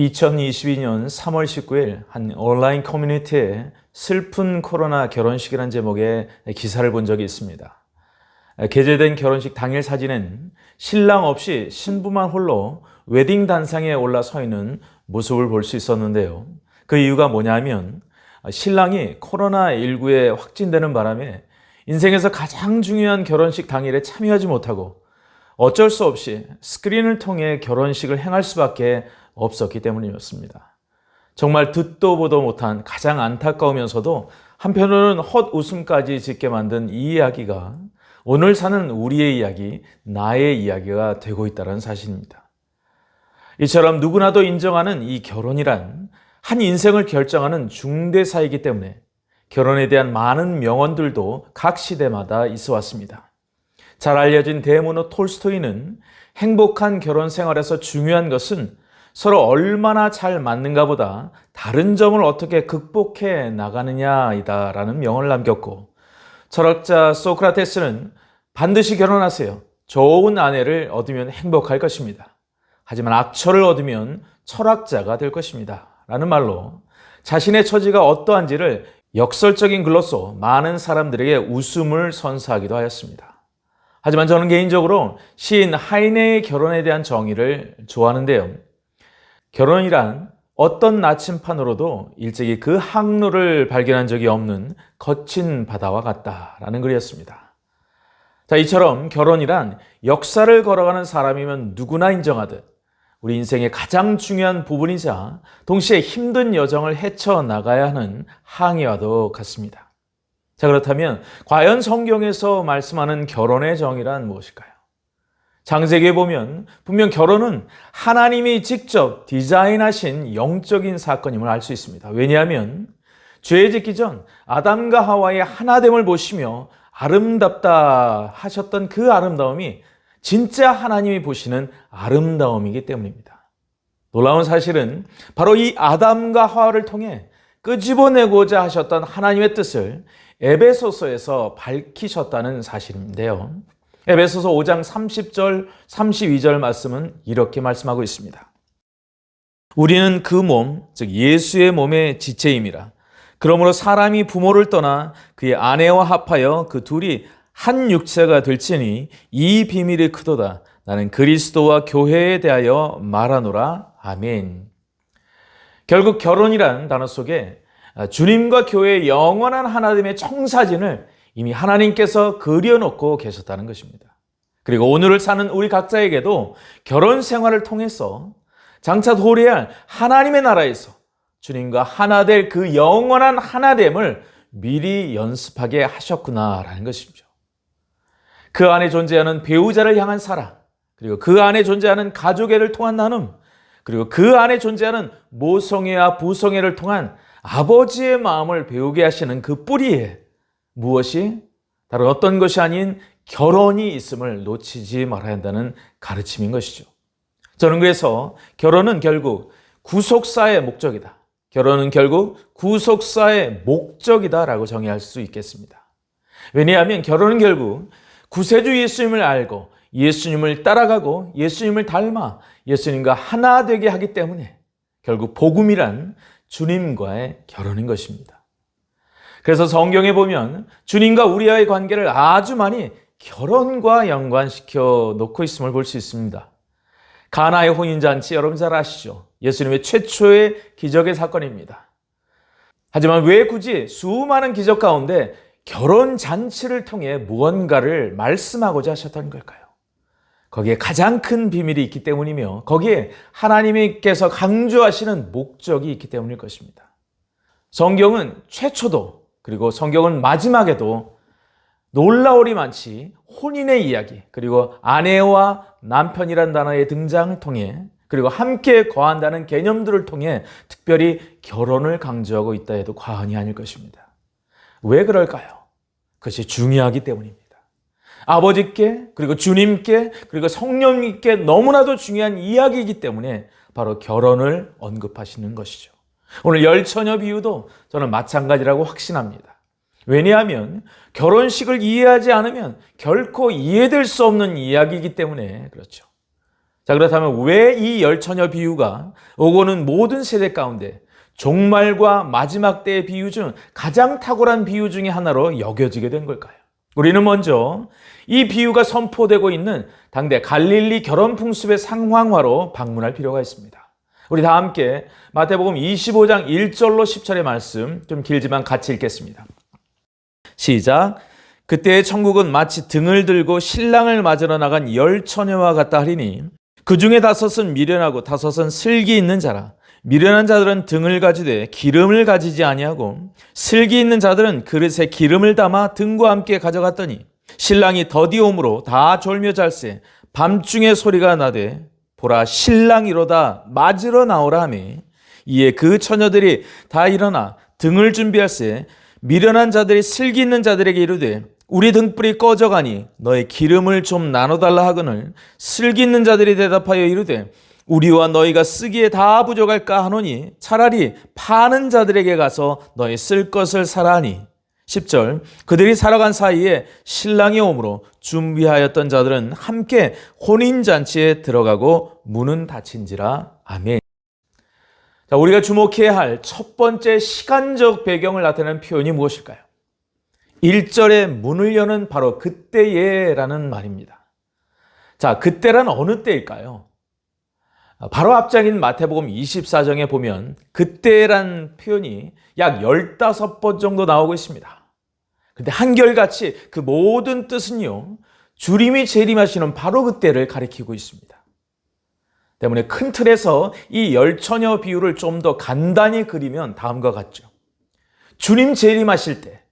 2022년 3월 19일 한 온라인 커뮤니티에 슬픈 코로나 결혼식이라는 제목의 기사를 본 적이 있습니다. 게재된 결혼식 당일 사진엔 신랑 없이 신부만 홀로 웨딩 단상에 올라 서 있는 모습을 볼 수 있었는데요. 그 이유가 뭐냐면 신랑이 코로나19에 확진되는 바람에 인생에서 가장 중요한 결혼식 당일에 참여하지 못하고 어쩔 수 없이 스크린을 통해 결혼식을 행할 수밖에 없었기 때문이었습니다. 정말 듣도 보도 못한 가장 안타까우면서도 한편으로는 헛웃음까지 짓게 만든 이 이야기가 오늘 사는 우리의 이야기, 나의 이야기가 되고 있다는 사실입니다. 이처럼 누구나도 인정하는 이 결혼이란 한 인생을 결정하는 중대사이기 때문에 결혼에 대한 많은 명언들도 각 시대마다 있어 왔습니다. 잘 알려진 대문호 톨스토이는 행복한 결혼 생활에서 중요한 것은 서로 얼마나 잘 맞는가 보다 다른 점을 어떻게 극복해 나가느냐이다 라는 명언을 남겼고, 철학자 소크라테스는 반드시 결혼하세요. 좋은 아내를 얻으면 행복할 것입니다. 하지만 악처를 얻으면 철학자가 될 것입니다. 라는 말로 자신의 처지가 어떠한지를 역설적인 글로써 많은 사람들에게 웃음을 선사하기도 하였습니다. 하지만 저는 개인적으로 시인 하이네의 결혼에 대한 정의를 좋아하는데요. 결혼이란 어떤 나침판으로도 일찍이 그 항로를 발견한 적이 없는 거친 바다와 같다라는 글이었습니다. 자, 이처럼 결혼이란 역사를 걸어가는 사람이면 누구나 인정하듯 우리 인생의 가장 중요한 부분이자 동시에 힘든 여정을 헤쳐나가야 하는 항해와도 같습니다. 자, 그렇다면 과연 성경에서 말씀하는 결혼의 정의란 무엇일까요? 창세기에 보면 분명 결혼은 하나님이 직접 디자인하신 영적인 사건임을 알 수 있습니다. 왜냐하면 죄 짓기 전 아담과 하와의 하나됨을 보시며 아름답다 하셨던 그 아름다움이 진짜 하나님이 보시는 아름다움이기 때문입니다. 놀라운 사실은 바로 이 아담과 하와를 통해 끄집어내고자 하셨던 하나님의 뜻을 에베소서에서 밝히셨다는 사실인데요. 에베소서 5장 30절, 32절 말씀은 이렇게 말씀하고 있습니다. 우리는 그 몸, 즉 예수의 몸의 지체임이라. 그러므로 사람이 부모를 떠나 그의 아내와 합하여 그 둘이 한 육체가 될지니 이 비밀이 크도다. 나는 그리스도와 교회에 대하여 말하노라. 아멘. 결국 결혼이란 단어 속에 주님과 교회의 영원한 하나됨의 청사진을 이미 하나님께서 그려놓고 계셨다는 것입니다. 그리고 오늘을 사는 우리 각자에게도 결혼 생활을 통해서 장차 도래할 하나님의 나라에서 주님과 하나 될 그 영원한 하나됨을 미리 연습하게 하셨구나라는 것이죠. 그 안에 존재하는 배우자를 향한 사랑, 그리고 그 안에 존재하는 가족애를 통한 나눔, 그리고 그 안에 존재하는 모성애와 부성애를 통한 아버지의 마음을 배우게 하시는 그 뿌리에 무엇이 다른 어떤 것이 아닌 결혼이 있음을 놓치지 말아야 한다는 가르침인 것이죠. 저는 그래서 결혼은 결국 구속사의 목적이다. 결혼은 결국 구속사의 목적이다라고 정의할 수 있겠습니다. 왜냐하면 결혼은 결국 구세주 예수님을 알고 예수님을 따라가고 예수님을 닮아 예수님과 하나 되게 하기 때문에 결국 복음이란 주님과의 결혼인 것입니다. 그래서 성경에 보면 주님과 우리와의 관계를 아주 많이 결혼과 연관시켜 놓고 있음을 볼 수 있습니다. 가나의 혼인잔치 여러분 잘 아시죠? 예수님의 최초의 기적의 사건입니다. 하지만 왜 굳이 수많은 기적 가운데 결혼잔치를 통해 무언가를 말씀하고자 하셨던 걸까요? 거기에 가장 큰 비밀이 있기 때문이며 거기에 하나님께서 강조하시는 목적이 있기 때문일 것입니다. 성경은 최초도 그리고 성경은 마지막에도 놀라울이 많지 혼인의 이야기, 그리고 아내와 남편이란 단어의 등장을 통해 그리고 함께 거한다는 개념들을 통해 특별히 결혼을 강조하고 있다 해도 과언이 아닐 것입니다. 왜 그럴까요? 그것이 중요하기 때문입니다. 아버지께 그리고 주님께 그리고 성령님께 너무나도 중요한 이야기이기 때문에 바로 결혼을 언급하시는 것이죠. 오늘 열처녀 비유도 저는 마찬가지라고 확신합니다. 왜냐하면 결혼식을 이해하지 않으면 결코 이해될 수 없는 이야기이기 때문에 그렇죠. 자, 그렇다면 왜 이 열처녀 비유가 오고는 모든 세대 가운데 종말과 마지막 때의 비유 중 가장 탁월한 비유 중에 하나로 여겨지게 된 걸까요? 우리는 먼저 이 비유가 선포되고 있는 당대 갈릴리 결혼 풍습의 상황화로 방문할 필요가 있습니다. 우리 다 함께 마태복음 25장 1절로 10절의 말씀, 좀 길지만 같이 읽겠습니다. 시작. 그때의 천국은 마치 등을 들고 신랑을 맞으러 나간 열 처녀와 같다 하리니 그 중에 5은 미련하고 5은 슬기 있는 자라. 미련한 자들은 등을 가지되 기름을 가지지 아니하고 슬기 있는 자들은 그릇에 기름을 담아 등과 함께 가져갔더니 신랑이 더디옴으로 다 졸며 잘세 밤중에 소리가 나되 보라 신랑이로다 맞으러 나오라 하매 이에 그 처녀들이 다 일어나 등을 준비할세 미련한 자들이 슬기 있는 자들에게 이르되 우리 등불이 꺼져가니 너의 기름을 좀 나눠달라 하거늘 슬기 있는 자들이 대답하여 이르되 우리와 너희가 쓰기에 다 부족할까 하노니 차라리 파는 자들에게 가서 너희 쓸 것을 사라 하니 10절 그들이 살아간 사이에 신랑이 오므로 준비하였던 자들은 함께 혼인잔치에 들어가고 문은 닫힌지라. 아멘. 자, 우리가 주목해야 할 첫 번째 시간적 배경을 나타내는 표현이 무엇일까요? 1절에 문을 여는 바로 그때에라는 말입니다. 자, 그때란 어느 때일까요? 바로 앞장인 마태복음 24장에 보면 그때란 표현이 약 15번 정도 나오고 있습니다. 근데 한결같이 그 모든 뜻은요, 주님이 재림하시는 바로 그때를 가리키고 있습니다. 때문에 큰 틀에서 이 열처녀 비유를 좀 더 간단히 그리면 다음과 같죠. 주님 재림하실 때,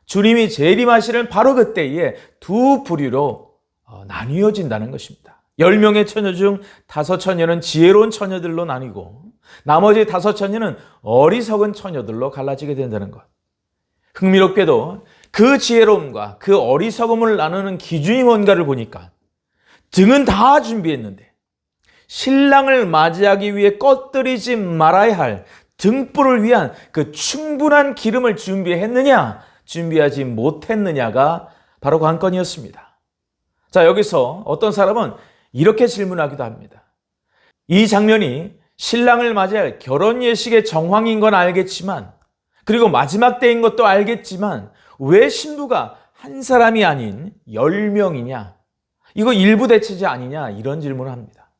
주님이 재림하시는 바로 그때에 두 부류로 나뉘어진다는 것입니다. 10명의 처녀 중 5처녀는 지혜로운 처녀들로 나뉘고 나머지 5처녀는 어리석은 처녀들로 갈라지게 된다는 것. 흥미롭게도 그 지혜로움과 그 어리석음을 나누는 기준이 뭔가를 보니까 등은 다 준비했는데 신랑을 맞이하기 위해 꺼뜨리지 말아야 할 등불을 위한 그 충분한 기름을 준비했느냐, 준비하지 못했느냐가 바로 관건이었습니다. 자, 여기서 어떤 사람은 이렇게 질문하기도 합니다. 이 장면이 신랑을 맞이할 결혼 예식의 정황인 건 알겠지만, 그리고 마지막 때인 것도 알겠지만 왜 신부가 한 사람이 아닌 10명이냐? 이거 일부 대체제 아니냐? 이런 질문을 합니다.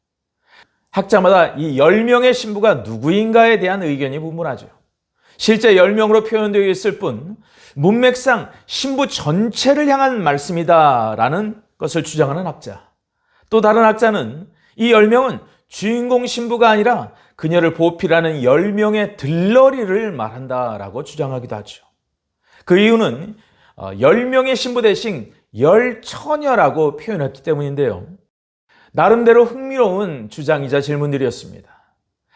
학자마다 이 10명의 신부가 누구인가에 대한 의견이 분분하죠. 실제 10명으로 표현되어 있을 뿐 문맥상 신부 전체를 향한 말씀이다라는 것을 주장하는 학자. 또 다른 학자는 이 10명은 주인공 신부가 아니라 그녀를 보필하는 10명의 들러리를 말한다라고 주장하기도 하죠. 그 이유는 10명의 신부 대신 10처녀라고 표현했기 때문인데요. 나름대로 흥미로운 주장이자 질문들이었습니다.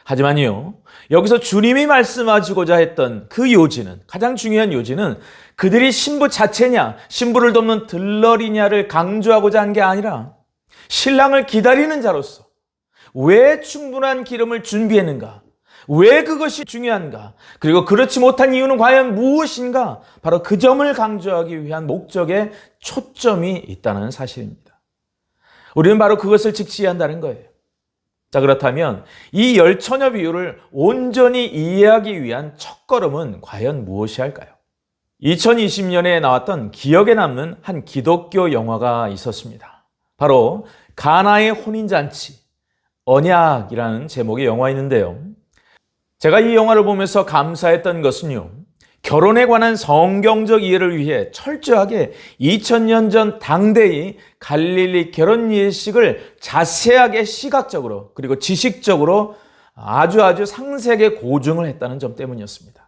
하지만요, 여기서 주님이 말씀하시고자 했던 그 요지는, 가장 중요한 요지는 그들이 신부 자체냐, 신부를 돕는 들러리냐를 강조하고자 한 게 아니라 신랑을 기다리는 자로서 왜 충분한 기름을 준비했는가? 왜 그것이 중요한가? 그리고 그렇지 못한 이유는 과연 무엇인가? 바로 그 점을 강조하기 위한 목적에 초점이 있다는 사실입니다. 우리는 바로 그것을 직시해야 한다는 거예요. 자, 그렇다면 이 열처녀 비유를 온전히 이해하기 위한 첫걸음은 과연 무엇이 할까요? 2020년에 나왔던 기억에 남는 한 기독교 영화가 있었습니다. 바로 가나의 혼인잔치, 언약이라는 제목의 영화가 있는데요. 제가 이 영화를 보면서 감사했던 것은요, 결혼에 관한 성경적 이해를 위해 철저하게 2000년 전 당대의 갈릴리 결혼 예식을 자세하게 시각적으로 그리고 지식적으로 아주 상세하게 고증을 했다는 점 때문이었습니다.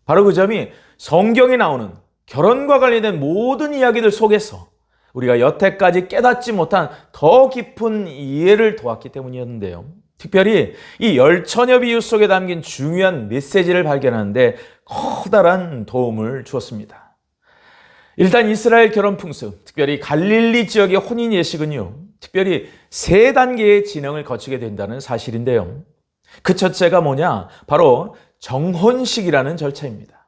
바로 그 점이 성경에 나오는 결혼과 관련된 모든 이야기들 속에서 우리가 여태까지 깨닫지 못한 더 깊은 이해를 도왔기 때문이었는데요. 특별히 이 열처녀 비유 속에 담긴 중요한 메시지를 발견하는데 커다란 도움을 주었습니다. 일단 이스라엘 결혼 풍습, 특별히 갈릴리 지역의 혼인 예식은요, 특별히 3단계의 진행을 거치게 된다는 사실인데요. 그 첫째가 뭐냐? 바로 정혼식이라는 절차입니다.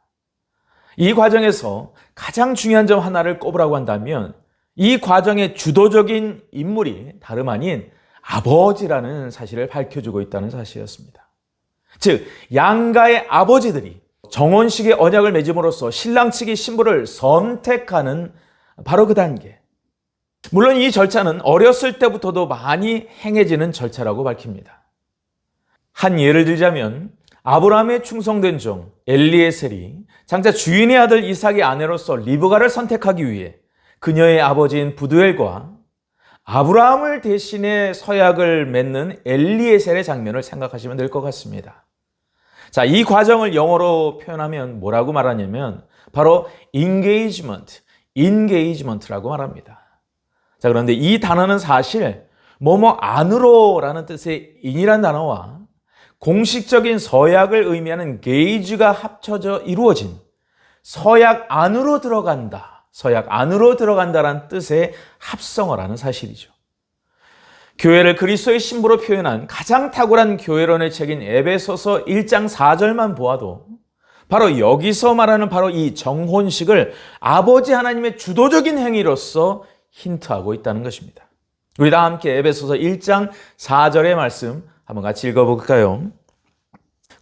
이 과정에서 가장 중요한 점 하나를 꼽으라고 한다면 이 과정의 주도적인 인물이 다름 아닌 아버지라는 사실을 밝혀주고 있다는 사실이었습니다. 즉, 양가의 아버지들이 정혼식의 언약을 맺음으로써 신랑 측의 신부를 선택하는 바로 그 단계. 물론 이 절차는 어렸을 때부터도 많이 행해지는 절차라고 밝힙니다. 한 예를 들자면 아브라함의 충성된 종 엘리에셀이 장차 주인의 아들 이삭의 아내로서 리브가를 선택하기 위해 그녀의 아버지인 부두엘과 아브라함을 대신해 서약을 맺는 엘리에셀의 장면을 생각하시면 될 것 같습니다. 자, 이 과정을 영어로 표현하면 뭐라고 말하냐면 바로 engagement라고 말합니다. 자, 그런데 이 단어는 사실 뭐뭐 안으로라는 뜻의 in이란 단어와 공식적인 서약을 의미하는 gage가 합쳐져 이루어진 서약 안으로 들어간다라는 뜻의 합성어라는 사실이죠. 교회를 그리스도의 신부로 표현한 가장 탁월한 교회론의 책인 에베소서 1장 4절만 보아도 바로 여기서 말하는 바로 이 정혼식을 아버지 하나님의 주도적인 행위로서 힌트하고 있다는 것입니다. 우리 다 함께 에베소서 1장 4절의 말씀 한번 같이 읽어볼까요?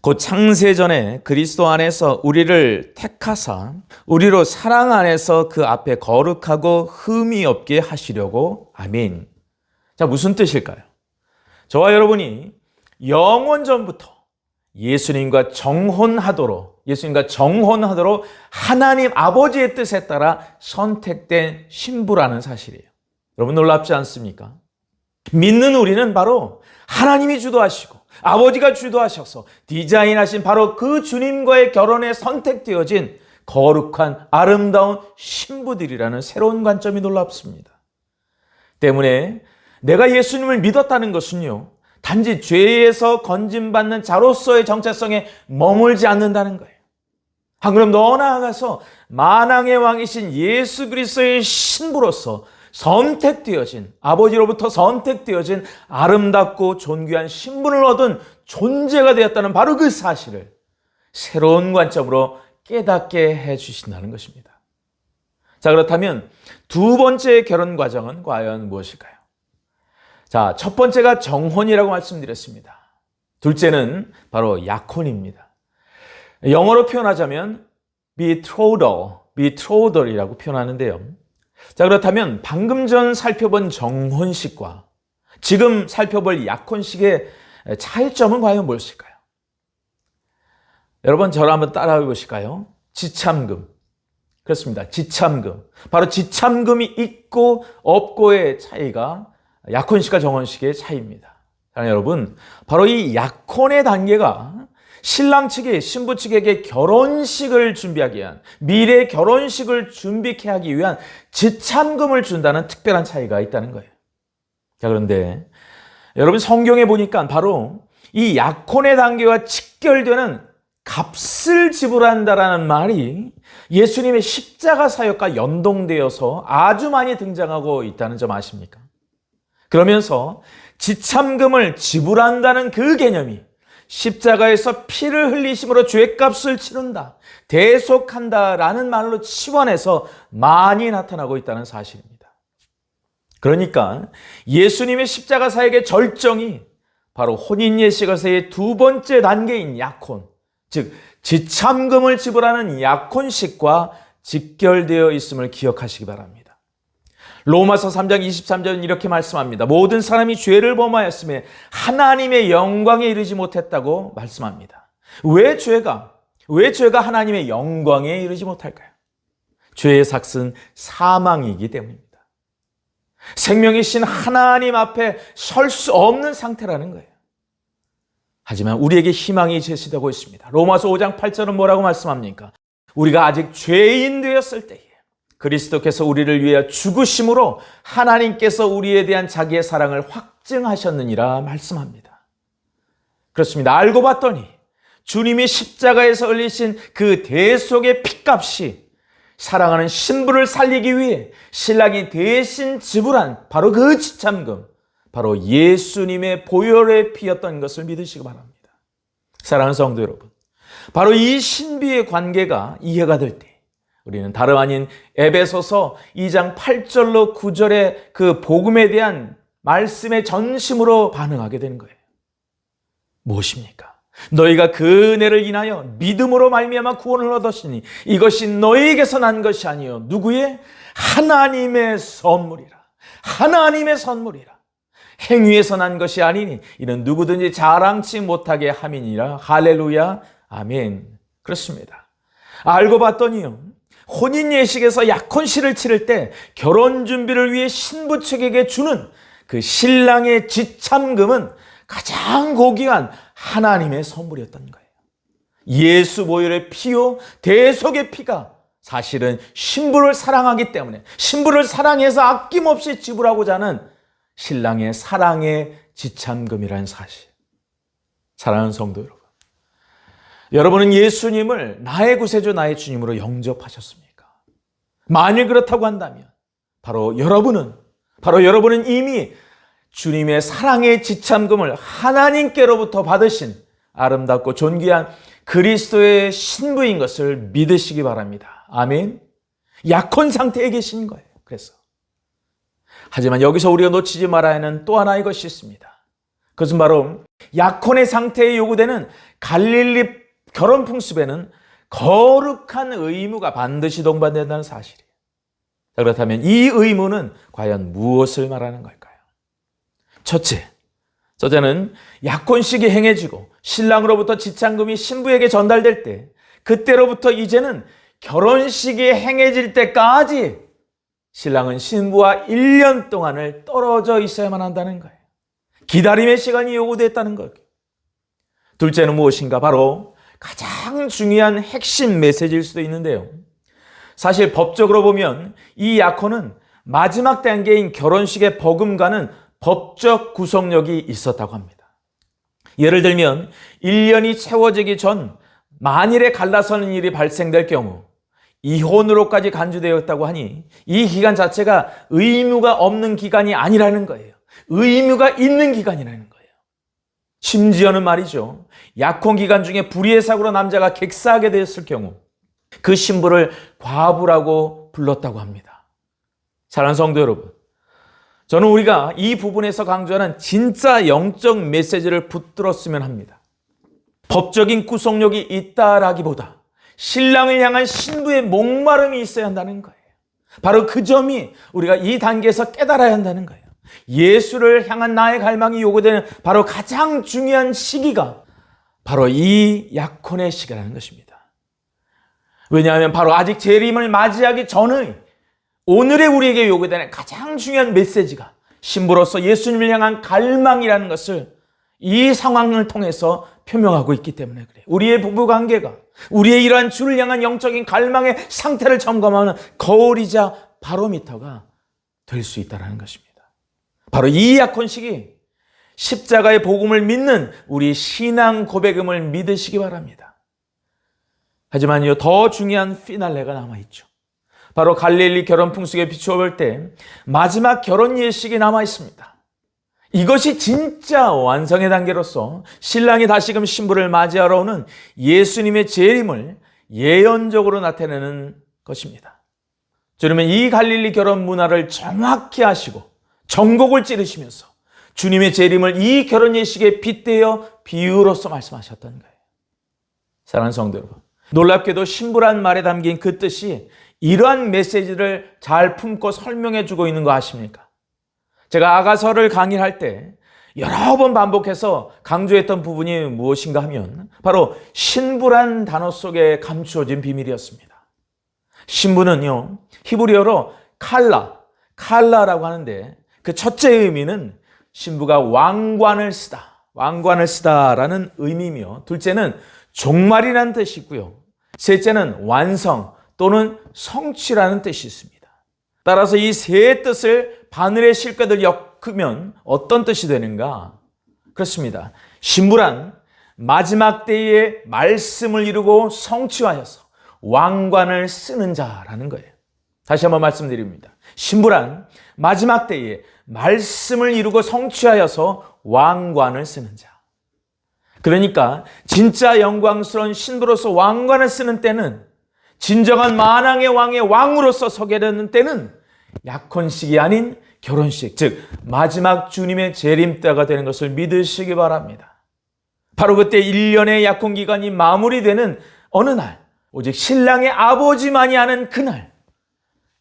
곧 창세전에 그리스도 안에서 우리를 택하사 우리로 사랑 안에서 그 앞에 거룩하고 흠이 없게 하시려고. 아멘. 자, 무슨 뜻일까요? 저와 여러분이 영원 전부터 예수님과 정혼하도록 하나님 아버지의 뜻에 따라 선택된 신부라는 사실이에요. 여러분 놀랍지 않습니까? 믿는 우리는 바로 하나님이 주도하시고 아버지가 주도하셔서 디자인하신 바로 그 주님과의 결혼에 선택되어진 거룩한 아름다운 신부들이라는 새로운 관점이 놀랍습니다. 때문에 내가 예수님을 믿었다는 것은요, 단지 죄에서 건짐받는 자로서의 정체성에 머물지 않는다는 거예요. 한 걸음 더 나아가서 만왕의 왕이신 예수 그리스도의 신부로서 선택되어진, 아버지로부터 선택되어진 아름답고 존귀한 신분을 얻은 존재가 되었다는 바로 그 사실을 새로운 관점으로 깨닫게 해주신다는 것입니다. 자, 그렇다면 두 번째 결혼 과정은 과연 무엇일까요? 자, 첫 번째가 정혼이라고 말씀드렸습니다. 둘째는 바로 약혼입니다. 영어로 표현하자면 betrothal이라고 표현하는데요. 자, 그렇다면 방금 전 살펴본 정혼식과 지금 살펴볼 약혼식의 차이점은 과연 무엇일까요? 여러분 저를 한번 따라해 보실까요? 지참금. 그렇습니다. 지참금. 바로 지참금이 있고 없고의 차이가 약혼식과 정혼식의 차이입니다. 사랑하는 여러분, 바로 이 약혼의 단계가 신랑 측이 신부 측에게 결혼식을 준비하기 위한, 미래 결혼식을 준비케 하기 위한 지참금을 준다는 특별한 차이가 있다는 거예요. 자, 그런데 여러분 성경에 보니까 바로 이 약혼의 단계와 직결되는 값을 지불한다라는 말이 예수님의 십자가 사역과 연동되어서 아주 많이 등장하고 있다는 점 아십니까? 그러면서 지참금을 지불한다는 그 개념이 십자가에서 피를 흘리심으로 죄값을 치른다, 대속한다라는 말로 치환해서 많이 나타나고 있다는 사실입니다. 그러니까 예수님의 십자가 사역의 절정이 바로 혼인 예식에서의 두 번째 단계인 약혼, 즉 지참금을 지불하는 약혼식과 직결되어 있음을 기억하시기 바랍니다. 로마서 3장 23절은 이렇게 말씀합니다. 모든 사람이 죄를 범하였음에 하나님의 영광에 이르지 못했다고 말씀합니다. 왜 죄가 하나님의 영광에 이르지 못할까요? 죄의 삭은 사망이기 때문입니다. 생명이신 하나님 앞에 설 수 없는 상태라는 거예요. 하지만 우리에게 희망이 제시되고 있습니다. 로마서 5장 8절은 뭐라고 말씀합니까? 우리가 아직 죄인 되었을 때에 그리스도께서 우리를 위하여 죽으심으로 하나님께서 우리에 대한 자기의 사랑을 확증하셨느니라 말씀합니다. 그렇습니다. 알고 봤더니 주님이 십자가에서 흘리신 그 대속의 핏값이 사랑하는 신부를 살리기 위해 신랑이 대신 지불한 바로 그 지참금, 바로 예수님의 보혈의 피였던 것을 믿으시기 바랍니다. 사랑하는 성도 여러분, 바로 이 신비의 관계가 이해가 될 때 우리는 다름 아닌 에베소서 2장 8절로 9절의 그 복음에 대한 말씀에 전심으로 반응하게 되는 거예요. 무엇입니까? 너희가 그 은혜를 인하여 믿음으로 말미암아 구원을 얻었으니 이것이 너희에게서 난 것이 아니요 누구의? 하나님의 선물이라. 하나님의 선물이라. 행위에서 난 것이 아니니 이는 누구든지 자랑치 못하게 함이니라. 할렐루야. 아멘. 그렇습니다. 알고 봤더니요, 혼인 예식에서 약혼식을 치를 때 결혼 준비를 위해 신부 측에게 주는 그 신랑의 지참금은 가장 고귀한 하나님의 선물이었던 거예요. 예수 보혈의 피요 대속의 피가 사실은 신부를 사랑하기 때문에 신부를 사랑해서 아낌없이 지불하고자 하는 신랑의 사랑의 지참금이라는 사실. 사랑하는 성도 여러분, 여러분은 예수님을 나의 구세주 나의 주님으로 영접하셨습니까? 만일 그렇다고 한다면 바로 여러분은 이미 주님의 사랑의 지참금을 하나님께로부터 받으신 아름답고 존귀한 그리스도의 신부인 것을 믿으시기 바랍니다. 아멘. 약혼 상태에 계신 거예요. 그래서 하지만 여기서 우리가 놓치지 말아야 하는 또 하나의 것이 있습니다. 그것은 바로 약혼의 상태에 요구되는 갈릴리 결혼 풍습에는 거룩한 의무가 반드시 동반된다는 사실이에요. 자, 그렇다면 이 의무는 과연 무엇을 말하는 걸까요? 첫째는 약혼식이 행해지고 신랑으로부터 지참금이 신부에게 전달될 때 그때로부터 이제는 결혼식이 행해질 때까지 신랑은 신부와 1년 동안을 떨어져 있어야만 한다는 거예요. 기다림의 시간이 요구됐다는 거예요. 둘째는 무엇인가? 바로 가장 중요한 핵심 메시지일 수도 있는데요. 사실 법적으로 보면 이 약혼은 마지막 단계인 결혼식의 버금가는 법적 구속력이 있었다고 합니다. 예를 들면 1년이 채워지기 전 만일에 갈라서는 일이 발생될 경우 이혼으로까지 간주되었다고 하니 이 기간 자체가 의무가 없는 기간이 아니라는 거예요. 의무가 있는 기간이라는 거예요. 심지어는 말이죠, 약혼 기간 중에 불의의 사고로 남자가 객사하게 되었을 경우 그 신부를 과부라고 불렀다고 합니다. 사랑하는 성도 여러분, 저는 우리가 이 부분에서 강조하는 진짜 영적 메시지를 붙들었으면 합니다. 법적인 구속력이 있다라기보다 신랑을 향한 신부의 목마름이 있어야 한다는 거예요. 바로 그 점이 우리가 이 단계에서 깨달아야 한다는 거예요. 예수를 향한 나의 갈망이 요구되는 바로 가장 중요한 시기가 바로 이 약혼의 시기라는 것입니다. 왜냐하면 바로 아직 재림을 맞이하기 전의 오늘의 우리에게 요구되는 가장 중요한 메시지가 신부로서 예수님을 향한 갈망이라는 것을 이 상황을 통해서 표명하고 있기 때문에 그래요. 우리의 부부관계가 우리의 이러한 주를 향한 영적인 갈망의 상태를 점검하는 거울이자 바로미터가 될 수 있다는 것입니다. 바로 이 약혼식이 십자가의 복음을 믿는 우리 신앙 고백임을 믿으시기 바랍니다. 하지만요, 더 중요한 피날레가 남아있죠. 바로 갈릴리 결혼 풍속에 비추어 볼 때 마지막 결혼 예식이 남아 있습니다. 이것이 진짜 완성의 단계로서 신랑이 다시금 신부를 맞이하러 오는 예수님의 재림을 예언적으로 나타내는 것입니다. 주님은 이 갈릴리 결혼 문화를 정확히 아시고 정곡을 찌르시면서 주님의 재림을 이 결혼 예식에 빗대어 비유로서 말씀하셨던 거예요. 사랑하는 성도 여러분, 놀랍게도 신부란 말에 담긴 그 뜻이 이러한 메시지를 잘 품고 설명해 주고 있는 거 아십니까? 제가 아가서를 강의할 때 여러 번 반복해서 강조했던 부분이 무엇인가 하면 바로 신부란 단어 속에 감추어진 비밀이었습니다. 신부는요, 히브리어로 칼라라고 하는데 그 첫째 의미는 신부가 왕관을 쓰다라는 의미며, 둘째는 종말이라는 뜻이 있고요. 셋째는 완성 또는 성취라는 뜻이 있습니다. 따라서 이 세 뜻을 바늘에 실과들 엮으면 어떤 뜻이 되는가? 그렇습니다. 신부란 마지막 때에 말씀을 이루고 성취하여서 왕관을 쓰는 자라는 거예요. 다시 한번 말씀드립니다. 신부란 마지막 때에 말씀을 이루고 성취하여서 왕관을 쓰는 자. 그러니까 진짜 영광스러운 신부로서 왕관을 쓰는 때는, 진정한 만왕의 왕의 왕으로서 서게 되는 때는 약혼식이 아닌 결혼식, 즉 마지막 주님의 재림 때가 되는 것을 믿으시기 바랍니다. 바로 그때 1년의 약혼기간이 마무리되는 어느 날, 오직 신랑의 아버지만이 아는 그날,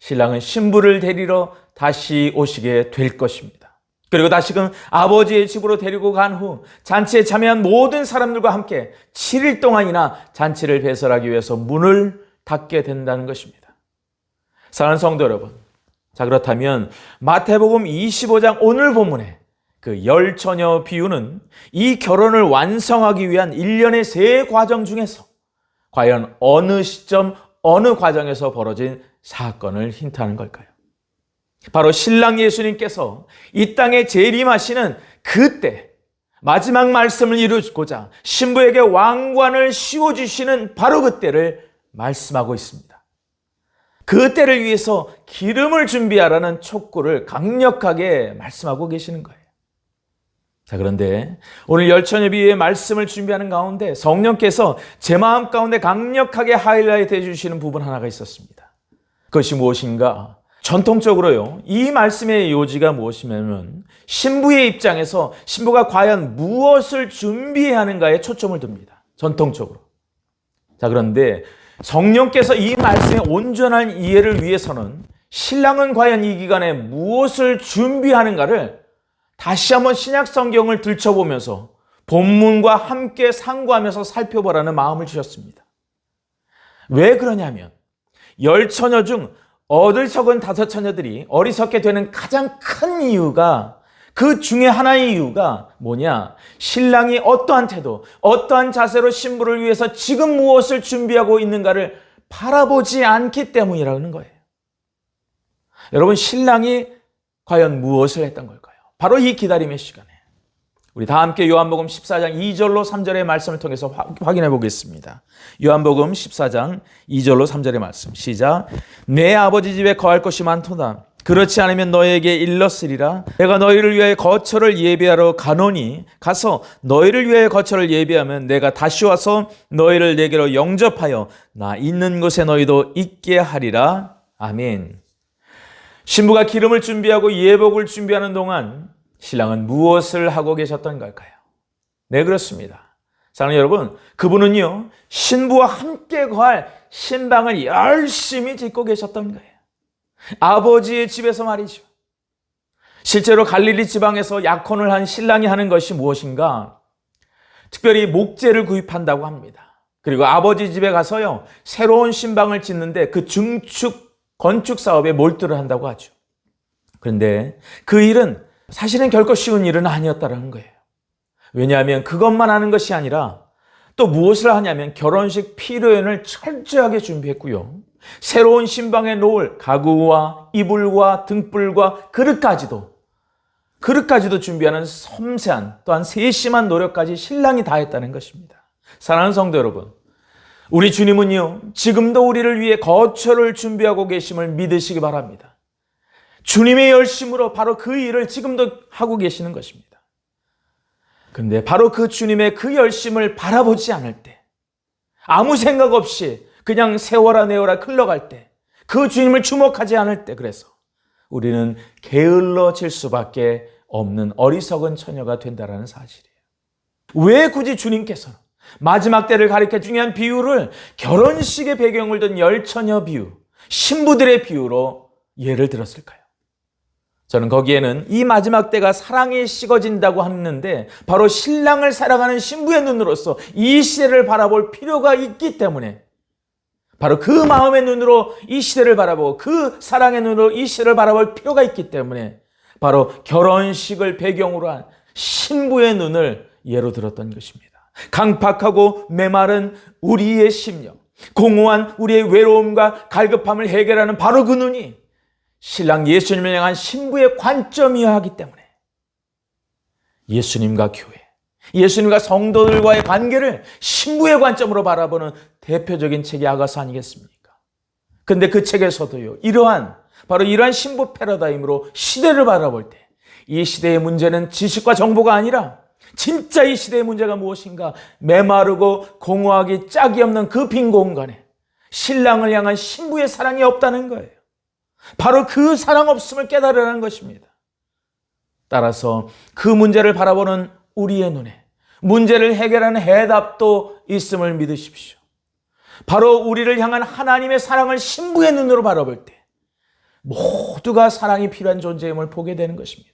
신랑은 신부를 데리러 다시 오시게 될 것입니다. 그리고 다시금 아버지의 집으로 데리고 간 후 잔치에 참여한 모든 사람들과 함께 7일 동안이나 잔치를 배설하기 위해서 문을 닫게 된다는 것입니다. 사랑하는 성도 여러분, 자 그렇다면 마태복음 25장 오늘 본문에 그 열처녀 비유는 이 결혼을 완성하기 위한 일련의 세 과정 중에서 과연 어느 시점, 어느 과정에서 벌어진 사건을 힌트하는 걸까요? 바로 신랑 예수님께서 이 땅에 재림하시는 그때 마지막 말씀을 이루고자 신부에게 왕관을 씌워주시는 바로 그때를 말씀하고 있습니다. 그때를 위해서 기름을 준비하라는 촉구를 강력하게 말씀하고 계시는 거예요. 자, 그런데 오늘 열처녀 비유의 말씀을 준비하는 가운데 성령께서 제 마음 가운데 강력하게 하이라이트 해주시는 부분 하나가 있었습니다. 그것이 무엇인가? 전통적으로요, 이 말씀의 요지가 무엇이냐면 신부의 입장에서 신부가 과연 무엇을 준비해야 하는가에 초점을 둡니다. 전통적으로. 자, 그런데 성령께서 이 말씀의 온전한 이해를 위해서는 신랑은 과연 이 기간에 무엇을 준비하는가를 다시 한번 신약 성경을 들춰보면서 본문과 함께 상고하면서 살펴보라는 마음을 주셨습니다. 왜 그러냐면 열처녀 중 어리석은 5처녀들이 어리석게 되는 가장 큰 이유가, 그 중에 하나의 이유가 뭐냐? 신랑이 어떠한 태도, 어떠한 자세로 신부를 위해서 지금 무엇을 준비하고 있는가를 바라보지 않기 때문이라는 거예요. 여러분, 신랑이 과연 무엇을 했던 걸까요? 바로 이 기다림의 시간에 우리 다 함께 요한복음 14장 2절로 3절의 말씀을 통해서 확인해 보겠습니다. 요한복음 14장 2절로 3절의 말씀, 시작. 내 아버지 집에 거할 것이 많도다. 그렇지 않으면 너희에게 일렀으리라. 내가 너희를 위하여 거처를 예비하러 가노니 가서 너희를 위하여 거처를 예비하면 내가 다시 와서 너희를 내게로 영접하여 나 있는 곳에 너희도 있게 하리라. 아멘. 신부가 기름을 준비하고 예복을 준비하는 동안 신랑은 무엇을 하고 계셨던 걸까요? 네, 그렇습니다. 사랑하는 여러분, 그분은요, 신부와 함께 거할 신방을 열심히 짓고 계셨던 거예요. 아버지의 집에서 말이죠. 실제로 갈릴리 지방에서 약혼을 한 신랑이 하는 것이 무엇인가? 특별히 목재를 구입한다고 합니다. 그리고 아버지 집에 가서요, 새로운 신방을 짓는데 그 증축, 건축 사업에 몰두를 한다고 하죠. 그런데 그 일은 사실은 결코 쉬운 일은 아니었다는 거예요. 왜냐하면 그것만 하는 것이 아니라 또 무엇을 하냐면 결혼식 피로연을 철저하게 준비했고요. 새로운 신방에 놓을 가구와 이불과 등불과 그릇까지도 준비하는 섬세한, 또한 세심한 노력까지 신랑이 다했다는 것입니다. 사랑하는 성도 여러분, 우리 주님은요, 지금도 우리를 위해 거처를 준비하고 계심을 믿으시기 바랍니다. 주님의 열심으로 바로 그 일을 지금도 하고 계시는 것입니다. 그런데 바로 그 주님의 그 열심을 바라보지 않을 때, 아무 생각 없이 그냥 세월아 내월아 흘러갈 때, 그 주님을 주목하지 않을 때, 그래서 우리는 게을러질 수밖에 없는 어리석은 처녀가 된다는 사실이에요. 왜 굳이 주님께서는 마지막 때를 가리켜 중요한 비유를 결혼식의 배경을 둔 열처녀 비유, 신부들의 비유로 예를 들었을까요? 저는 거기에는 이 마지막 때가 사랑에 식어진다고 하는데 바로 신랑을 사랑하는 신부의 눈으로서 이 시대를 바라볼 필요가 있기 때문에, 바로 그 마음의 눈으로 이 시대를 바라보고 그 사랑의 눈으로 이 시대를 바라볼 필요가 있기 때문에 바로 결혼식을 배경으로 한 신부의 눈을 예로 들었던 것입니다. 강팍하고 메마른 우리의 심령, 공허한 우리의 외로움과 갈급함을 해결하는 바로 그 눈이 신랑 예수님을 향한 신부의 관점이어야 하기 때문에 예수님과 교회, 예수님과 성도들과의 관계를 신부의 관점으로 바라보는 대표적인 책이 아가서 아니겠습니까? 근데 그 책에서도요, 바로 이러한 신부 패러다임으로 시대를 바라볼 때 이 시대의 문제는 지식과 정보가 아니라 진짜 이 시대의 문제가 무엇인가? 메마르고 공허하기 짝이 없는 그 빈 공간에 신랑을 향한 신부의 사랑이 없다는 거예요. 바로 그 사랑 없음을 깨달으라는 것입니다. 따라서 그 문제를 바라보는 우리의 눈에 문제를 해결하는 해답도 있음을 믿으십시오. 바로 우리를 향한 하나님의 사랑을 신부의 눈으로 바라볼 때 모두가 사랑이 필요한 존재임을 보게 되는 것입니다.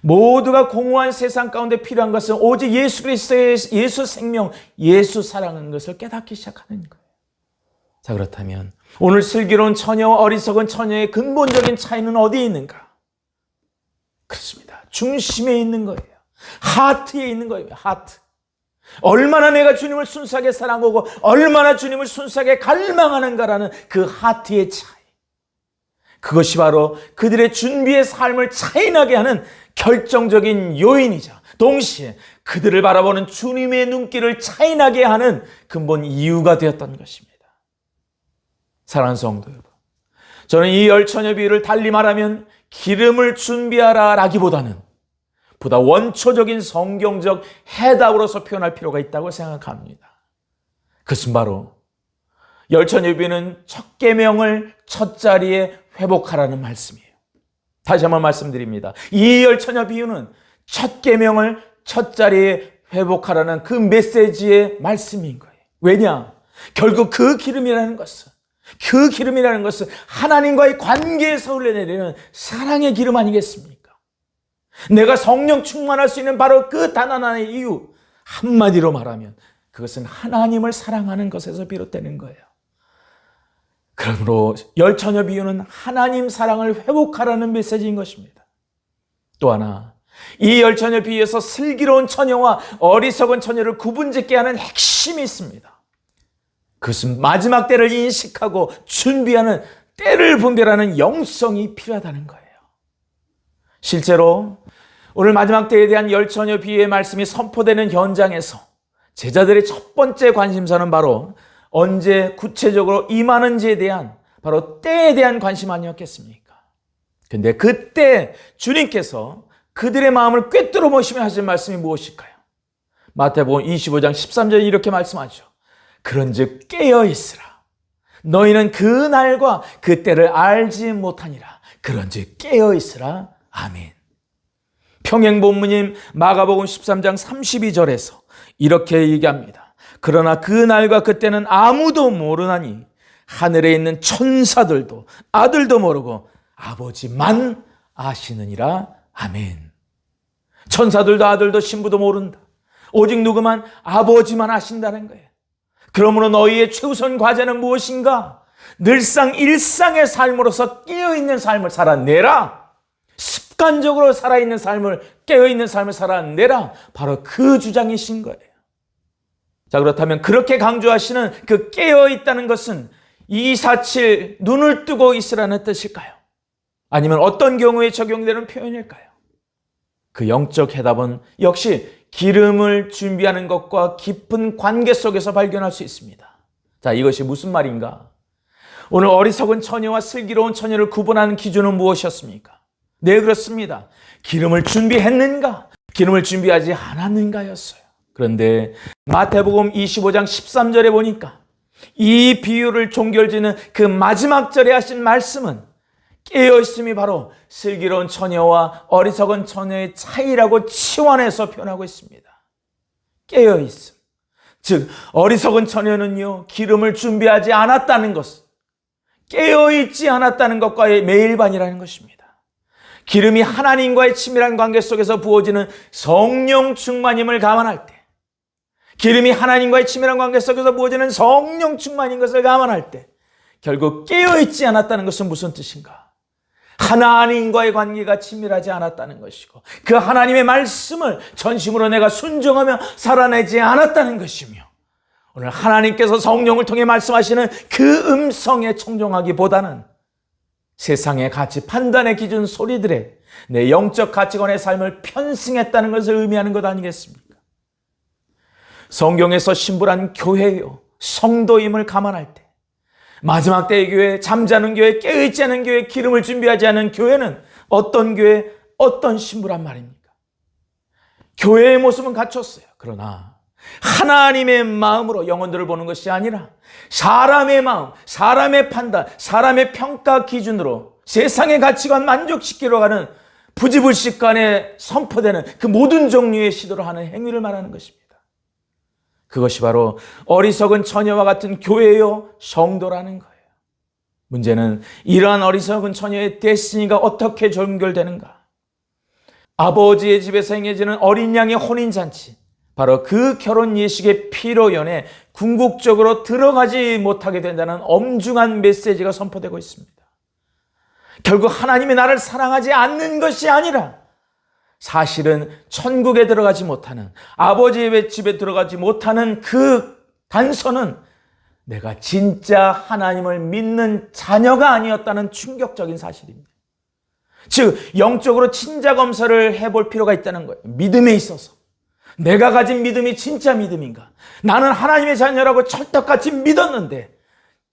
모두가 공허한 세상 가운데 필요한 것은 오직 예수 그리스도의 예수 생명, 예수 사랑인 것을 깨닫기 시작하는 거예요. 자, 그렇다면 오늘 슬기로운 처녀와 어리석은 처녀의 근본적인 차이는 어디에 있는가? 그렇습니다. 중심에 있는 거예요. 하트에 있는 거예요. 하트. 얼마나 내가 주님을 순수하게 사랑하고 얼마나 주님을 순수하게 갈망하는가라는 그 하트의 차이. 그것이 바로 그들의 준비의 삶을 차이나게 하는 결정적인 요인이자 동시에 그들을 바라보는 주님의 눈길을 차이나게 하는 근본 이유가 되었던 것입니다. 사랑하는 성도 여러분, 저는 이 열처녀 비유를 달리 말하면 기름을 준비하라 라기보다는 보다 원초적인 성경적 해답으로서 표현할 필요가 있다고 생각합니다. 그것은 바로 열처녀 비유는 첫 계명을 첫 자리에 회복하라는 말씀이에요. 다시 한번 말씀드립니다. 이 열처녀 비유는 첫 계명을 첫 자리에 회복하라는 그 메시지의 말씀인 거예요. 왜냐? 결국 그 기름이라는 것은 하나님과의 관계에서 흘러내리는 사랑의 기름 아니겠습니까? 내가 성령 충만할 수 있는 바로 그 단 하나의 이유, 한마디로 말하면 그것은 하나님을 사랑하는 것에서 비롯되는 거예요. 그러므로 열처녀 비유는 하나님 사랑을 회복하라는 메시지인 것입니다. 또 하나, 이 열처녀 비유에서 슬기로운 처녀와 어리석은 처녀를 구분짓게 하는 핵심이 있습니다. 그것은 마지막 때를 인식하고 준비하는 때를 분별하는 영성이 필요하다는 거예요. 실제로 오늘 마지막 때에 대한 열처녀 비유의 말씀이 선포되는 현장에서 제자들의 첫 번째 관심사는 바로 언제 구체적으로 임하는지에 대한 바로 때에 대한 관심 아니었겠습니까? 근데 그때 주님께서 그들의 마음을 꿰뚫어 보시며 하신 말씀이 무엇일까요? 마태복음 25장 13절에 이렇게 말씀하죠. 그런즉 깨어있으라. 너희는 그 날과 그 때를 알지 못하니라. 그런즉 깨어있으라. 아멘. 평행본문인 마가복음 13장 32절에서 이렇게 얘기합니다. 그러나 그 날과 그때는 아무도 모르나니 하늘에 있는 천사들도 아들도 모르고 아버지만 아시느니라. 아멘. 천사들도 아들도 신부도 모른다. 오직 누구만? 아버지만 아신다는 거예요. 그러므로 너희의 최우선 과제는 무엇인가? 늘상 일상의 삶으로서 깨어있는 삶을 살아내라. 습관적으로 살아있는 삶을, 깨어있는 삶을 살아내라. 바로 그 주장이신 거예요. 자, 그렇다면 그렇게 강조하시는 그 깨어있다는 것은 247 눈을 뜨고 있으라는 뜻일까요? 아니면 어떤 경우에 적용되는 표현일까요? 그 영적 해답은 역시 기름을 준비하는 것과 깊은 관계 속에서 발견할 수 있습니다. 자, 이것이 무슨 말인가? 오늘 어리석은 처녀와 슬기로운 처녀를 구분하는 기준은 무엇이었습니까? 네, 그렇습니다. 기름을 준비했는가? 기름을 준비하지 않았는가였어요. 그런데 마태복음 25장 13절에 보니까 이 비유를 종결지는 그 마지막 절에 하신 말씀은 깨어있음이 바로 슬기로운 처녀와 어리석은 처녀의 차이라고 치환해서 표현하고 있습니다. 깨어있음. 즉 어리석은 처녀는요, 기름을 준비하지 않았다는 것, 깨어있지 않았다는 것과의 매일반이라는 것입니다. 기름이 하나님과의 친밀한 관계 속에서 부어지는 성령 충만임을 감안할 때, 기름이 하나님과의 친밀한 관계 속에서 부어지는 성령 충만인 것을 감안할 때 결국 깨어있지 않았다는 것은 무슨 뜻인가? 하나님과의 관계가 친밀하지 않았다는 것이고 그 하나님의 말씀을 전심으로 내가 순종하며 살아내지 않았다는 것이며 오늘 하나님께서 성령을 통해 말씀하시는 그 음성에 청종하기보다는 세상의 가치, 판단의 기준 소리들에 내 영적 가치관의 삶을 편승했다는 것을 의미하는 것 아니겠습니까? 성경에서 신부란 교회요, 성도임을 감안할 때 마지막 때의 교회, 잠자는 교회, 깨어있지 않은 교회, 기름을 준비하지 않은 교회는 어떤 교회, 어떤 신부란 말입니까? 교회의 모습은 갖췄어요. 그러나 하나님의 마음으로 영혼들을 보는 것이 아니라 사람의 마음, 사람의 판단, 사람의 평가 기준으로 세상의 가치관 만족시키러 가는 부지불식간에 선포되는 그 모든 종류의 시도를 하는 행위를 말하는 것입니다. 그것이 바로 어리석은 처녀와 같은 교회요 성도라는 거예요. 문제는 이러한 어리석은 처녀의 데스티니가 어떻게 종결되는가? 아버지의 집에서 행해지는 어린 양의 혼인잔치, 바로 그 결혼 예식의 피로 연해 궁극적으로 들어가지 못하게 된다는 엄중한 메시지가 선포되고 있습니다. 결국 하나님이 나를 사랑하지 않는 것이 아니라 사실은 천국에 들어가지 못하는, 아버지의 집에 들어가지 못하는 그 단서는 내가 진짜 하나님을 믿는 자녀가 아니었다는 충격적인 사실입니다. 즉 영적으로 친자 검사를 해볼 필요가 있다는 거예요. 믿음에 있어서 내가 가진 믿음이 진짜 믿음인가? 나는 하나님의 자녀라고 철떡같이 믿었는데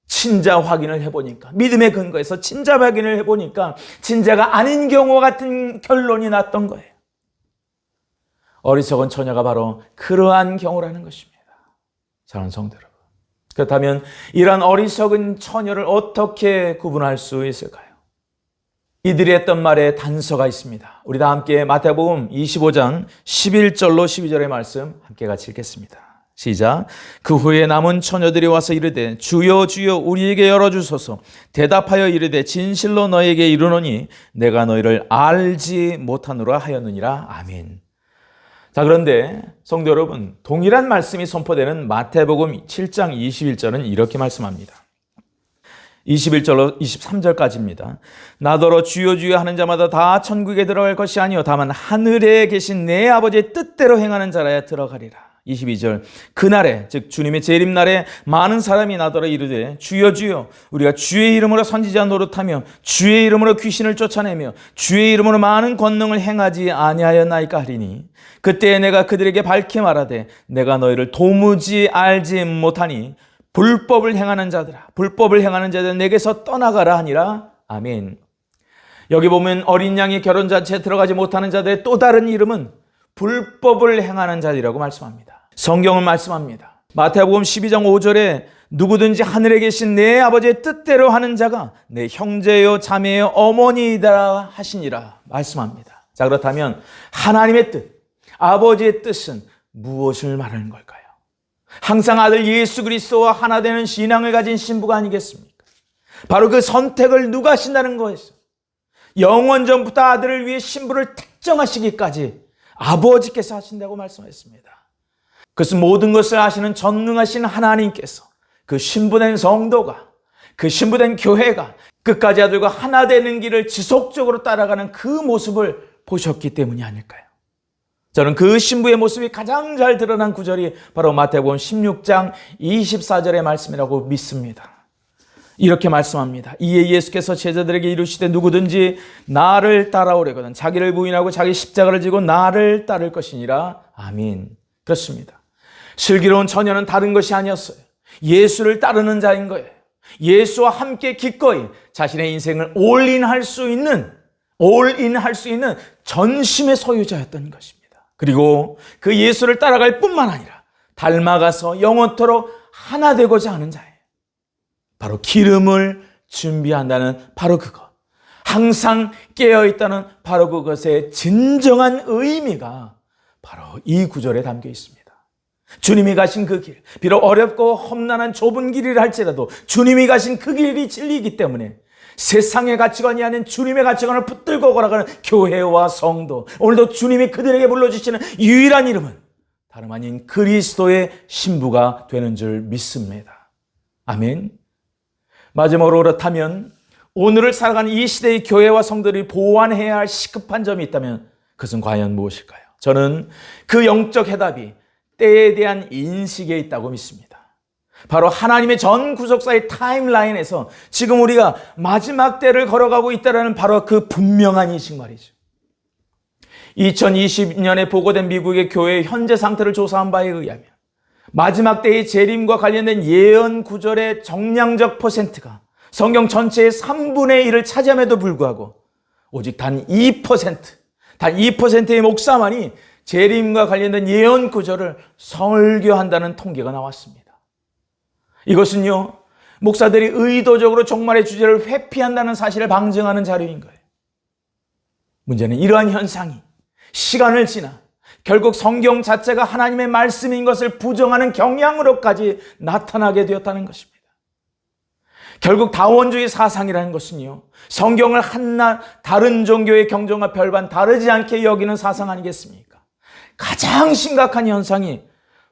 친자 확인을 해보니까, 믿음의 근거에서 친자 확인을 해보니까 친자가 아닌 경우와 같은 결론이 났던 거예요. 어리석은 처녀가 바로 그러한 경우라는 것입니다. 사랑하는 성도 여러분, 그렇다면 이러한 어리석은 처녀를 어떻게 구분할 수 있을까요? 이들이 했던 말에 단서가 있습니다. 우리 다 함께 마태복음 25장 11절로 12절의 말씀 함께 같이 읽겠습니다. 시작. 그 후에 남은 처녀들이 와서 이르되 주여 주여 우리에게 열어주소서. 대답하여 이르되 진실로 너에게 이르노니 내가 너희를 알지 못하노라 하였느니라. 아멘. 자, 그런데 성도 여러분, 동일한 말씀이 선포되는 마태복음 7장 21절은 이렇게 말씀합니다. 21절로 23절까지입니다. 나더러 주여 주여 하는 자마다 다 천국에 들어갈 것이 아니요 다만 하늘에 계신 내 아버지의 뜻대로 행하는 자라야 들어가리라. 22절. 그날에 즉 주님의 재림날에 많은 사람이 나더러 이르되 주여 주여 우리가 주의 이름으로 선지자 노릇하며 주의 이름으로 귀신을 쫓아내며 주의 이름으로 많은 권능을 행하지 아니하였나이까 하리니 그때에 내가 그들에게 밝히 말하되 내가 너희를 도무지 알지 못하니 불법을 행하는 자들아 불법을 행하는 자들 내게서 떠나가라 하니라. 아멘. 여기 보면 어린 양의 결혼잔치에 들어가지 못하는 자들의 또 다른 이름은 불법을 행하는 자들이라고 말씀합니다. 성경은 말씀합니다. 마태복음 12장 5절에 누구든지 하늘에 계신 내 아버지의 뜻대로 하는 자가 내 형제요 자매요 어머니이다 하시니라 말씀합니다. 자, 그렇다면 하나님의 뜻, 아버지의 뜻은 무엇을 말하는 걸까요? 항상 아들 예수 그리스도와 하나 되는 신앙을 가진 신부가 아니겠습니까? 바로 그 선택을 누가 하신다는 거였어요. 영원 전부터 아들을 위해 신부를 택정하시기까지 아버지께서 하신다고 말씀했습니다. 그것은 모든 것을 아시는 전능하신 하나님께서 그 신부된 성도가, 그 신부된 교회가 끝까지 아들과 하나 되는 길을 지속적으로 따라가는 그 모습을 보셨기 때문이 아닐까요? 저는 그 신부의 모습이 가장 잘 드러난 구절이 바로 마태복음 16장 24절의 말씀이라고 믿습니다. 이렇게 말씀합니다. 이에 예수께서 제자들에게 이르시되 누구든지 나를 따라오려거든 자기를 부인하고 자기 십자가를 지고 나를 따를 것이니라. 아멘. 그렇습니다. 슬기로운 처녀는 다른 것이 아니었어요. 예수를 따르는 자인 거예요. 예수와 함께 기꺼이 자신의 인생을 올인할 수 있는 전심의 소유자였던 것입니다. 그리고 그 예수를 따라갈 뿐만 아니라 닮아가서 영원토록 하나 되고자 하는 자예요. 바로 기름을 준비한다는 바로 그것, 항상 깨어있다는 바로 그것의 진정한 의미가 바로 이 구절에 담겨 있습니다. 주님이 가신 그 길, 비록 어렵고 험난한 좁은 길이라 할지라도 주님이 가신 그 길이 진리이기 때문에 세상의 가치관이 아닌 주님의 가치관을 붙들고 걸어가는 교회와 성도, 오늘도 주님이 그들에게 불러주시는 유일한 이름은 다름 아닌 그리스도의 신부가 되는 줄 믿습니다. 아멘. 마지막으로 그렇다면 오늘을 살아가는 이 시대의 교회와 성도들이 보완해야 할 시급한 점이 있다면 그것은 과연 무엇일까요? 저는 그 영적 해답이 때에 대한 인식에 있다고 믿습니다. 바로 하나님의 전 구속사의 타임라인에서 지금 우리가 마지막 때를 걸어가고 있다는 바로 그 분명한 인식 말이죠. 2020년에 보고된 미국의 교회의 현재 상태를 조사한 바에 의하면 마지막 때의 재림과 관련된 예언 구절의 정량적 퍼센트가 성경 전체의 3분의 1을 차지함에도 불구하고 오직 단 2%의 목사만이 재림과 관련된 예언 구절을 설교한다는 통계가 나왔습니다. 이것은요, 목사들이 의도적으로 종말의 주제를 회피한다는 사실을 방증하는 자료인 거예요. 문제는 이러한 현상이 시간을 지나 결국 성경 자체가 하나님의 말씀인 것을 부정하는 경향으로까지 나타나게 되었다는 것입니다. 결국 다원주의 사상이라는 것은요, 성경을 한낱 다른 종교의 경전과 별반 다르지 않게 여기는 사상 아니겠습니까? 가장 심각한 현상이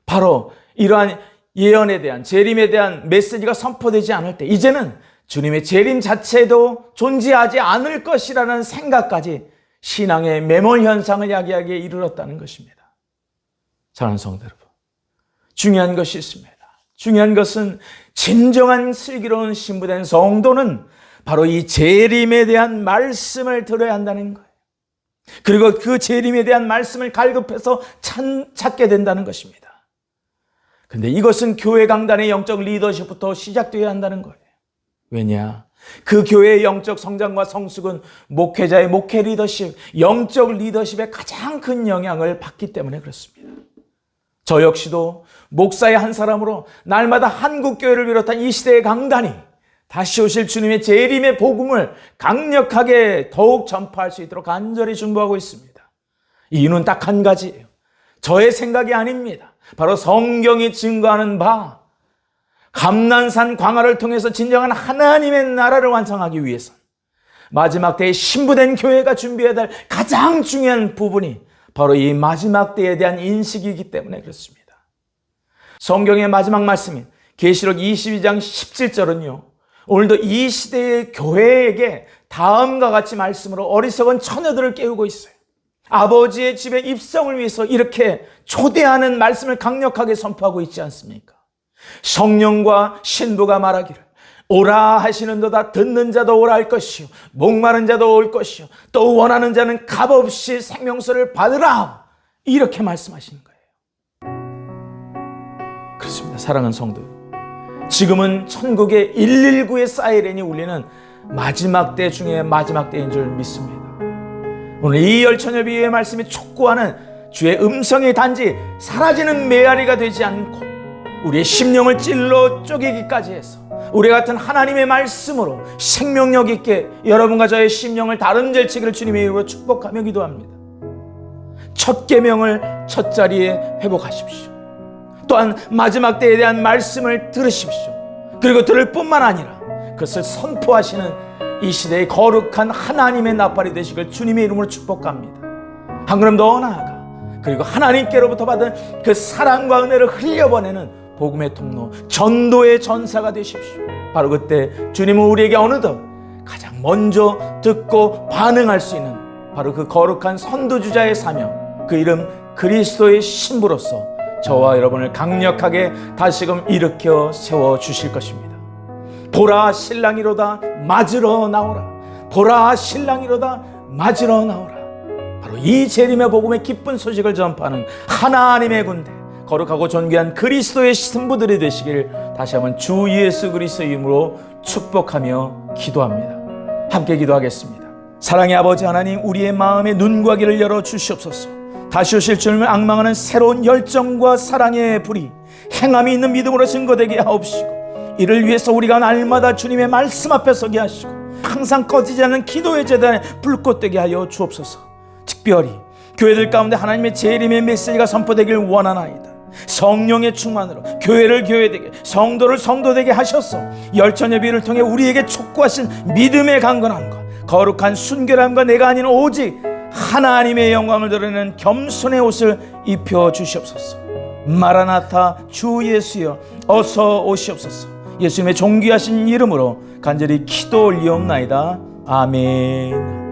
바로 이러한 예언에 대한, 재림에 대한 메시지가 선포되지 않을 때 이제는 주님의 재림 자체도 존재하지 않을 것이라는 생각까지 신앙의 매몰 현상을 야기하기에 이르렀다는 것입니다. 사랑하는 성도 여러분, 중요한 것이 있습니다. 중요한 것은 진정한 슬기로운 신부된 성도는 바로 이 재림에 대한 말씀을 들어야 한다는 거예요. 그리고 그 재림에 대한 말씀을 갈급해서 찾게 된다는 것입니다. 근데 이것은 교회 강단의 영적 리더십부터 시작되어야 한다는 거예요. 왜냐? 그 교회의 영적 성장과 성숙은 목회자의 목회 리더십, 영적 리더십에 가장 큰 영향을 받기 때문에 그렇습니다. 저 역시도 목사의 한 사람으로 날마다 한국교회를 비롯한 이 시대의 강단이 다시 오실 주님의 재림의 복음을 강력하게 더욱 전파할 수 있도록 간절히 중보하고 있습니다. 이유는 딱 한 가지예요. 저의 생각이 아닙니다. 바로 성경이 증거하는 바, 감난산 광화를 통해서 진정한 하나님의 나라를 완성하기 위해서 마지막 때의 신부된 교회가 준비해야 될 가장 중요한 부분이 바로 이 마지막 때에 대한 인식이기 때문에 그렇습니다. 성경의 마지막 말씀인 계시록 22장 17절은요, 오늘도 이 시대의 교회에게 다음과 같이 말씀으로 어리석은 처녀들을 깨우고 있어요. 아버지의 집에 입성을 위해서 이렇게 초대하는 말씀을 강력하게 선포하고 있지 않습니까? 성령과 신부가 말하기를 오라 하시는도다. 듣는 자도 오라 할 것이요, 목마른 자도 올 것이요, 또 원하는 자는 값없이 생명수를 받으라, 이렇게 말씀하시는 거예요. 그렇습니다. 사랑하는 성도, 지금은 천국의 119의 사이렌이 울리는 마지막 때 중에 마지막 때인 줄 믿습니다. 오늘 이 열처녀비유의 말씀이 촉구하는 주의 음성이 단지 사라지는 메아리가 되지 않고 우리의 심령을 찔러 쪼개기까지 해서 우리 같은 하나님의 말씀으로 생명력 있게 여러분과 저의 심령을 다름질치기를 주님의 이름으로 축복하며 기도합니다. 첫 계명을 첫 자리에 회복하십시오. 또한 마지막 때에 대한 말씀을 들으십시오. 그리고 들을 뿐만 아니라 그것을 선포하시는 이 시대의 거룩한 하나님의 나팔이 되시길 주님의 이름으로 축복합니다. 한 걸음 더 나아가 그리고 하나님께로부터 받은 그 사랑과 은혜를 흘려보내는 복음의 통로, 전도의 전사가 되십시오. 바로 그때 주님은 우리에게 어느덧 가장 먼저 듣고 반응할 수 있는 바로 그 거룩한 선두주자의 사명, 그 이름 그리스도의 신부로서 저와 여러분을 강력하게 다시금 일으켜 세워주실 것입니다. 보라 신랑이로다 맞으러 나오라. 보라 신랑이로다 맞으러 나오라. 바로 이 재림의 복음의 기쁜 소식을 전파하는 하나님의 군대, 거룩하고 존귀한 그리스도의 신부들이 되시길 다시 한번 주 예수 그리스도의 이름으로 축복하며 기도합니다. 함께 기도하겠습니다. 사랑의 아버지 하나님, 우리의 마음의 눈과 귀를 열어 주시옵소서. 다시 오실 주님을 앙망하는 새로운 열정과 사랑의 불이 행함이 있는 믿음으로 증거되게 하옵시고, 이를 위해서 우리가 날마다 주님의 말씀 앞에 서게 하시고 항상 꺼지지 않는 기도의 제단에 불꽃 되게 하여 주옵소서. 특별히 교회들 가운데 하나님의 재림의 메시지가 선포되길 원하나이다. 성령의 충만으로 교회를 교회되게, 성도를 성도되게 하셔서 열처녀비를 통해 우리에게 촉구하신 믿음의 강건함과 거룩한 순결함과 내가 아닌 오직 하나님의 영광을 드러내는 겸손의 옷을 입혀 주시옵소서. 마라나타 주 예수여 어서 오시옵소서. 예수님의 존귀하신 이름으로 간절히 기도 올리옵나이다. 아멘.